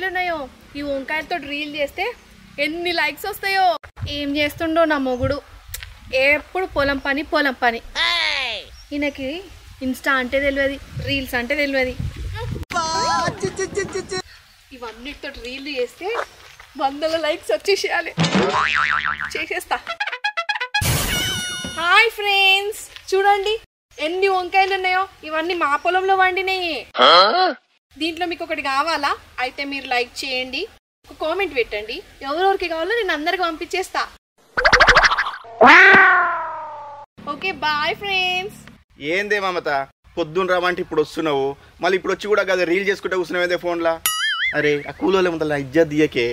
ఉన్నాయో ఈ వంకాయలతో రీల్ చేస్తే ఎన్ని లైక్స్ వస్తాయో. ఏం చేస్తుండో నా మొగుడు, ఎప్పుడు పొలం పని. ఈయనకి ఇన్స్టా అంటే తెలియదు, రీల్స్ అంటే తెలియదు. ఇవన్నిటితో రీల్ చేస్తే 100 లైక్స్ వచ్చేసేయాలి. చేసేస్తా. హాయ్ ఫ్రెండ్స్, చూడండి ఎన్ని వంకాయలు ఉన్నాయో. ఇవన్నీ మా పొలంలో వండినాయి. దీంట్లో మీకు ఒకటి కావాలా? అయితే మీరు లైక్ చేయండి, ఒక కామెంట్ పెట్టండి. ఎవరెవరికి కావాలో నేను అందరికి పంపించేస్తా. Okay bye friends. ఏందే మమత, పొద్దున్న రావంటే ఇప్పుడు వస్తున్నావు, మళ్ళీ ఇప్పుడు వచ్చి కూడా కదా రీల్ చేసుకుంటే కూర్చున్నావు ఏదే ఫోన్లా. అరే ఆ కూలోళ్ళే ముందర ఇజ్జత్ దియకే.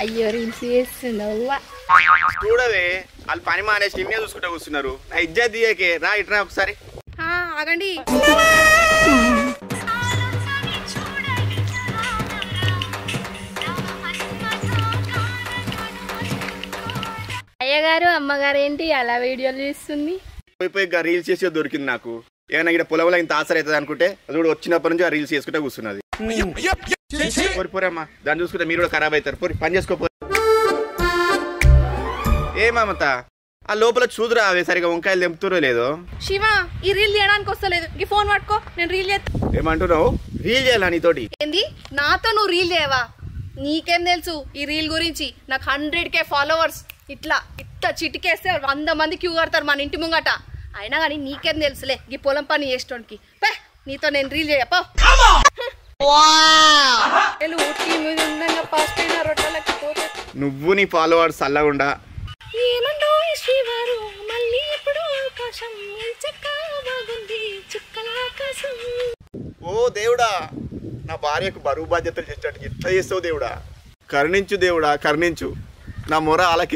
అయ్యో రీల్స్ చేస్తున్నావా? చూడవే వాళ్ళు పని మానేసి నిన్నే చూసుకుంటా కూర్చున్నారు. నా ఇజ్జత్ దియకే, రా ఇట్రా ఒకసారి. ఆగండి. అయ్యగారు అమ్మగారు ఏంటి అలా వీడియోలు తీస్తుంది? పోయి రీల్స్ చేసి దొరికింది నాకు. ఏమైనా ఇక్కడ పొలంలో ఇంత ఆసర అవుతుంది అనుకుంటే అది కూడా వచ్చినప్పటి నుంచి ఆ రీల్స్ చేసుకుంటే కూర్చున్నది. పోరమ్మా, దాన్ని చూసుకుంటే మీరు కూడా ఖరాబ్ అవుతారు. పోయి పని చేసుకో. ఏ మమత, ఆ లోపల చూదురా అవే సరిగా వంకాయలు తెంపుతురో లేదో. శివ, ఈ రీల్ చేయడానికి వస్తలేదు. ఈ ఫోన్ పట్టుకో, నేను రీల్ చేస్తా. ఏమంటున్నావు? రీల్ చేయాలా నీతోటి? ఏంది నాతో నువ్వు రీల్ చేయవా? నీకేం తెలుసు ఈ రీల్ గురించి? నాకు 100K ఫాలోవర్స్. ఇట్లా చిటికేస్తే 100 మంది క్యూ కడతారు మన ఇంటి ముంగట. అయినా కానీ నీకేం తెలుసులే ఈ పొలం పని చేసేటోనికి. నీతో నేను రీల్ చేయపో. నువ్వు నీ ఫాలోవర్స్ అల్లగుండా. ఓ దేవుడా, నా భార్యకు బరువు బాధ్యతలు చేసేటట్టు ఎట్లా చేస్తావు దేవుడా? కరుణించు దేవుడా, కరుణించు. నా మొర ఆలకి.